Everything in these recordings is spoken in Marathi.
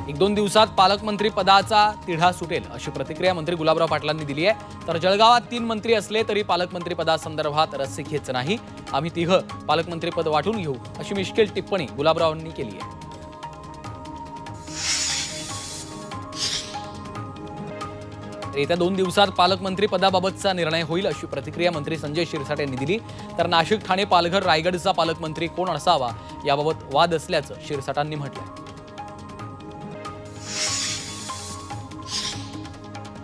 1-2 दिवसात पालकमंत्री पदाचा तिढा सुटेल अशी प्रतिक्रिया मंत्री गुलाबराव पाटलांनी दिली आहे। तर जळगावात 3 मंत्री असले तरी पालकमंत्री पदासंदर्भात रस्सीखेच नाही, आम्ही तिघं पालकमंत्री पद वाटून घेऊ अशी मिश्किल टिप्पणी गुलाबरावांनी केली आहे। येत्या 2 दिवसात पालकमंत्री पदाबाबतचा निर्णय होईल अशी प्रतिक्रिया मंत्री संजय शिरसाट यांनी दिली। तर नाशिक, ठाणे, पालघर, रायगडचा पालकमंत्री कोण असावा याबाबत वाद असल्याचं शिरसाटांनी म्हटलंय।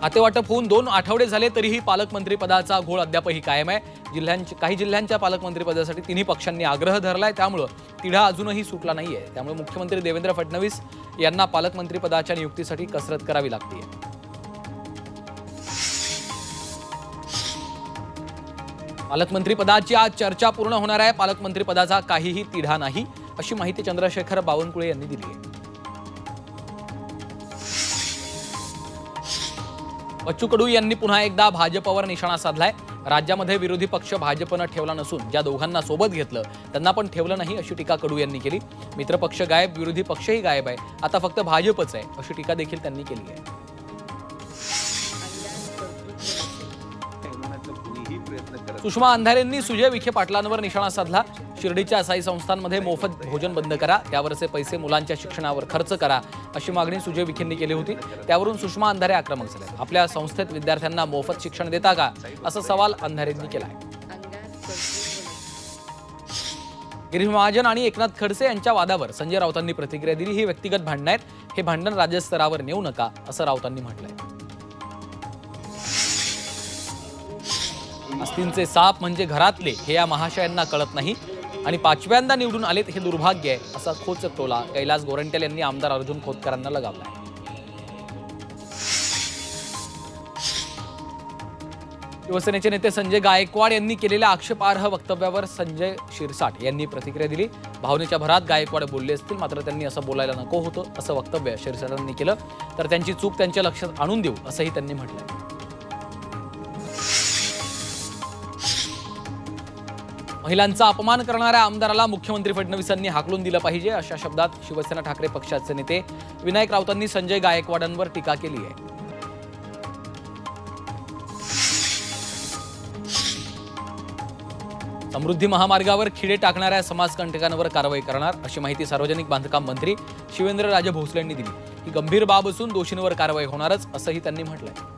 खातेवाटप होऊन 2 आठवडे झाले तरीही पालकमंत्री पदाचा घोळ अद्यापही कायम आहे। काही जिल्ह्यांच्या पालकमंत्री पदासाठी तिन्ही पक्षांनी आग्रह धरलाय, त्यामुळे तिढा अजूनही सुटला नाहीये। त्यामुळे मुख्यमंत्री देवेंद्र फडणवीस यांना पालकमंत्री पदाच्या नियुक्तीसाठी कसरत करावी लागते। पालकमंत्री पदाची आज चर्चा पूर्ण होणार आहे। पालकमंत्री पदाचा काहीही तिढा नाही अशी माहिती चंद्रशेखर बावनकुळे यांनी दिली आहे। बच्चू कडू यांनी पुन्हा एकदा भाजपवर निशाणा साधलाय। राज्यामध्ये विरोधी पक्ष भाजपनं ठेवला नसून ज्या दोघांना सोबत घेतलं त्यांना पण ठेवलं नाही अशी टीका कडू यांनी केली। मित्रपक्ष गायब, विरोधी पक्षही गायब आहे, आता फक्त भाजपच आहे अशी टीका देखील त्यांनी केली आहे। सुषमा अंधारेंनी सुजय विखे पाटलांवर निशाणा साधला। शिर्डीच्या साई संस्थांमध्ये मोफत भोजन बंद करा, त्यावरचे पैसे मुलांच्या शिक्षणावर खर्च करा अशी मागणी सुजय विखेंनी केली होती। त्यावरून सुषमा अंधारे आक्रमक झाले। आपल्या संस्थेत विद्यार्थ्यांना मोफत शिक्षण देता का असा सवाल अंधारेंनी केला आहे। गिरीश महाजन आणि एकनाथ खडसे यांच्या वादावर संजय राऊतांनी प्रतिक्रिया दिली। ही व्यक्तिगत भांडणं आहेत, हे भांडण राज्यस्तरावर नेऊ नका असं राऊतांनी म्हटलंय। अस्तींचे साप म्हणजे घरातले हे या महाशयांना कळत नाही आणि 5व्यांदा निवडून आलेत हे दुर्भाग्य आहे असा खोचक टोला कैलास गोरंट्याल यांनी आमदार अर्जुन खोतकरांना लगावला। शिवसेनेचे नेते संजय गायकवाड यांनी केलेल्या आक्षेपार्ह वक्तव्यावर संजय शिरसाट यांनी प्रतिक्रिया दिली। भावनेच्या भरात गायकवाड बोलले असतील, मात्र त्यांनी असं बोलायला नको होतं असं वक्तव्य शिरसाटांनी केलं। तर त्यांची चूक त्यांच्या लक्षात आणून देऊ असंही त्यांनी म्हटलंय। महिलांचा अपमान करणाऱ्या आमदाराला मुख्यमंत्री फडणवीसांनी हाकलून दिलं पाहिजे अशा शब्दात शिवसेना ठाकरे पक्षाचे नेते विनायक राऊतांनी संजय गायकवाडांवर टीका केली आहे। समृद्धी महामार्गावर खिडे टाकणाऱ्या समाजकंटकांवर कारवाई करणार अशी माहिती सार्वजनिक बांधकाम मंत्री शिवेंद्रराजे भोसले यांनी दिली। ही गंभीर बाब असून दोषींवर कारवाई होणारच असंही त्यांनी म्हटलंय।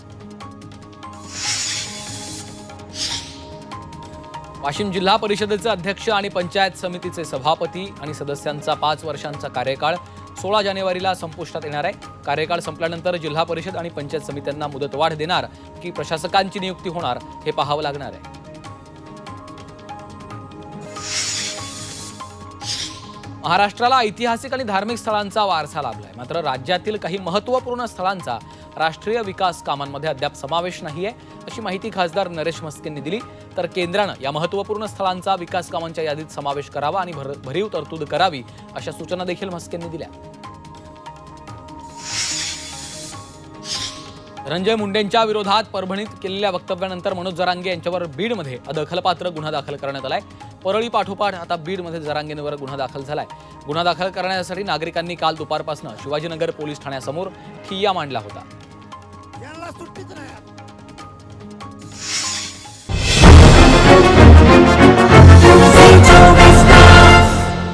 वाशिम जिल्हा परिषदेचे अध्यक्ष आणि पंचायत समितीचे सभापती आणि सदस्यांचा 5 वर्षांचा कार्यकाळ 16 जानेवारीला संपुष्टात येणार आहे। कार्यकाळ संपल्यानंतर जिल्हा परिषद आणि पंचायत समित्यांना मुदतवाढ देणार की प्रशासकांची नियुक्ती होणार हे पाहावं लागणार आहे। महाराष्ट्राला ऐतिहासिक आणि धार्मिक स्थळांचा वारसा लाभलाय, मात्र राज्यातील काही महत्त्वपूर्ण स्थळांचा राष्ट्रीय विकास कामांमध्ये अद्याप समावेश नाहीये अशी माहिती खासदार नरेश म्हस्केंनी दिली। तर केंद्रानं या महत्त्वपूर्ण स्थळांचा विकास कामांच्या यादीत समावेश करावा आणि भरीव तरतूद करावी अशा सूचना देखील म्हस्केंनी दिल्या। धनंजय मुंडेंच्या विरोधात परभणीत केलेल्या वक्तव्यानंतर मनोज जरांगे यांच्यावर बीडमध्ये अदखलपात्र गुन्हा दाखल करण्यात आलाय। परळी पाठोपाठ आता बीडमध्ये जरांगेंवर गुन्हा दाखल झालाय। गुन्हा दाखल करण्यासाठी नागरिकांनी काल दुपारपासून शिवाजीनगर पोलीस ठाण्यासमोर ठिय्या मांडला होता।